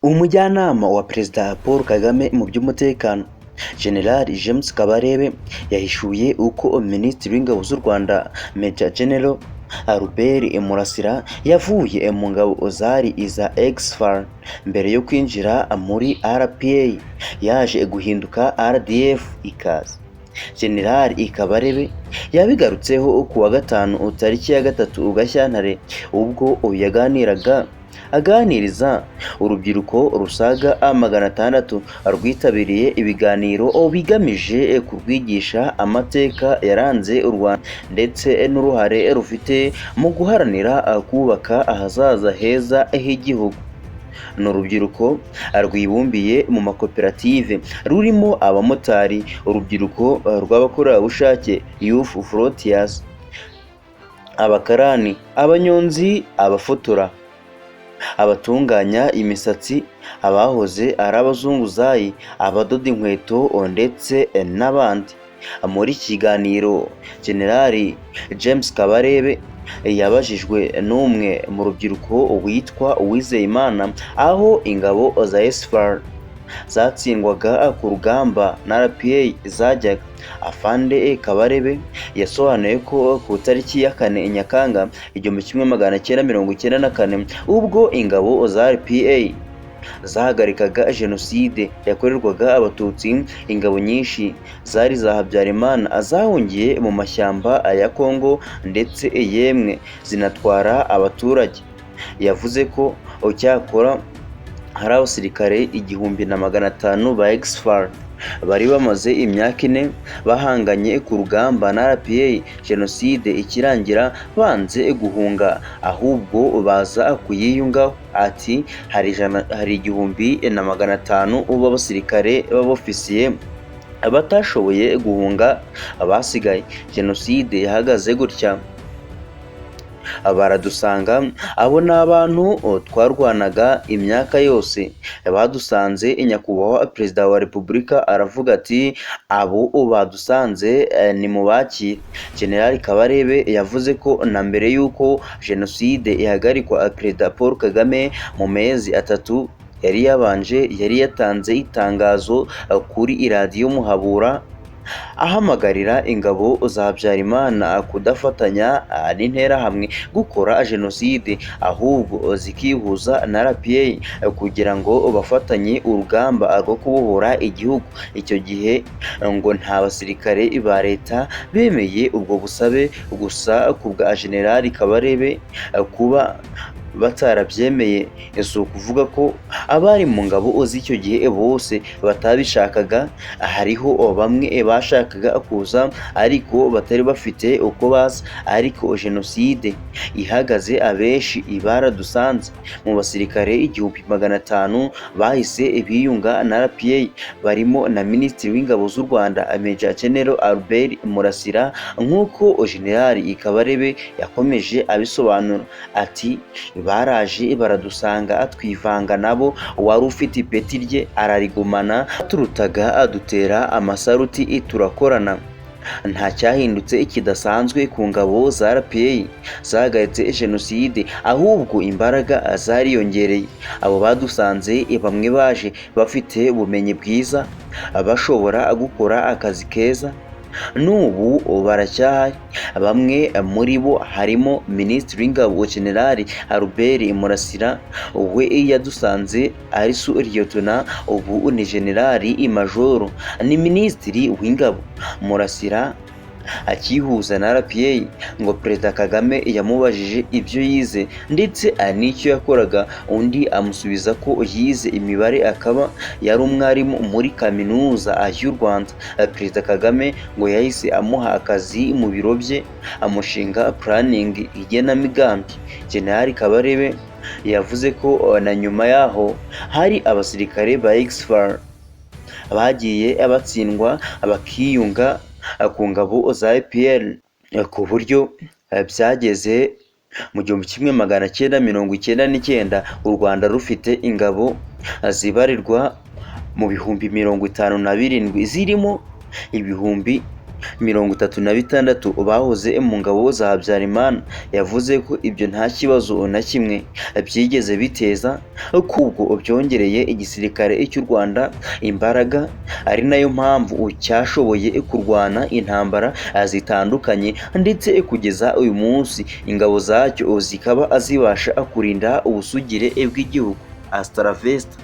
Umujyanama wa Perezida Paul Kagame mu by'umutekano General James Kabarebe yahishuye uko Minisitiri w'Ingabo z'u Rwanda Major General Albert Murasira yavuye mu ngabo zari iza Exfar mbere yo kwinjira muri RPA yaje guhinduka RDF ikaze. General Kabarebe yabigarutseho ku wa gatanu tariki ya 3 Gashyantare ubwo aganiriza urubyiruko rusaga 600 rwitabiriye ibiganiro bigamije kurwigisha amateka yaranze u Rwanda ndetse n'uruhare rufite mu guharanira kubaka ahazaza heza h'igihugu. N'urubyiruko rwibumbiye mu makoperative rurimo abamotari, urubyiruko rw'abakorerabushake Youth Frontiers, abakarani, abanyonzi, abafotora, abatunganya imisatsi, abahoze ari abazunguzayi, abadoda inkweto ndetse n'abandi. Muri kiganiro General James Kabarebe yabajijwe n'umwe mu rubyiruko witwa Uwizeyimana aho ingabo za Exfar zatsindwaga ku rugamba na RPA zajyaga. Afande Kabarebe yasobanuye ko ku tariki ya 4 Nyakanga 1994 ubwo ingabo za RPA zahagarikaga jenoside yakorerwaga abatutsi, ingabo nyinshi zari za Habyarimana zahungiye mu mashyamba ya Kongo ndetse yemwe zinatwara abaturage. Yavuze ko cyakora hari abasirikare 1500 ba Exfar bari bamaze imyaka 4 bahanganye ku rugamba na RPA, jenoside ikirangira banze guhunga ahubwo baza kuyiyungaho. Ati hari 1500 b'abasirikare b'abofisiye batashoboye guhunga abasigaye. Jenoside yahagaze gutya baradusanga, abo ni abantu twarwanaga imyaka yose badusanze. Nyakubahwa Perezida wa Repubulika aravuga ati abo badusanze ni mubakire. General Kabarebe yavuze ko na mbere y'uko jenoside ihagarikwa Perezida Paul Kagame mu mezi 3 yari yatanze itangazo kuri radiyo Muhabura ahamagarira ingabo za Habyarimana kudafatanya n'interahamwe gukora jenoside ahubwo zikihuza na RPA kugira ngo bafatanye urugamba rwo kubohora igihugu. Icyo gihe ngo nta basirikare ba leta bemeye ubwo busabe, gusa ku bwa General Kabarebe kuba batarabyemeye si ukuvuga ko abari mu ngabo z'icyo gihe bose batabishakaga. Hariho bamwe bashakaga kuza ariko batari bafite uko baza, ariko jenoside ihagaze abenshi baradusanze. Mu basirikare 1500 bahise biyunga na RPA barimo na Minisitiri w'Ingabo z'u Rwanda Major General Albert Murasira, nk'uko General Kabarebe yakomeje abisobanura. Ati baraje baradusanga twivanga nabo, wari ufite ipeti rye ararigumana, turutaga adutera amasaruti turakorana. Nta cyahindutse kidasanzwe ku ngabo za RPA zahagaritse jenoside ahubwo imbaraga zariyongereye. Abo badusanze bamwe baje bafite ubumenyi bwiza, bashobora gukora akazi keza, n'ubu baracyahari. Bamwe muri bo harimo Minisitiri w'Ingabo General Albert Murasira, we yadusanze ari Lieutenant, ubu ni General Major. Ni Minisitiri w'Ingabo. Murasira akihuza na RPA ngo Perezida Kagame yamubajije ibyo yize ndetse n'icyo yakoraga, undi amusubiza ko yize imibare akaba yari umwarimu muri kaminuza y'u Rwanda. Perezida Kagame ngo yahise amuha akazi mu biro bye, amushinga planning igenamigambi. General Kabarebe yavuze ko na nyuma yaho hari abasirikare ba Exfar bagiye batsindwa bakiyunga ku ngabo za EPR, ku buryo byageze mu 1999 u Rwanda rufite ingabo zibarirwa mu bihumbi 57 zirimo ibihumbi 36 bahoze mu ngabo za Habyarimana, yavuze ko ibyo nta kibazo na kimwe byigeze biteza, kubwo byongereye igisirikare cy'u Rwanda imbaraga, ari nayo mpamvu cyashoboye kurwana intambara zitandukanye, ndetse kugeza uyu munsi ingabo zacyo zikaba zibasha kurinda ubusugire bw'igihugu. Hasta la vista.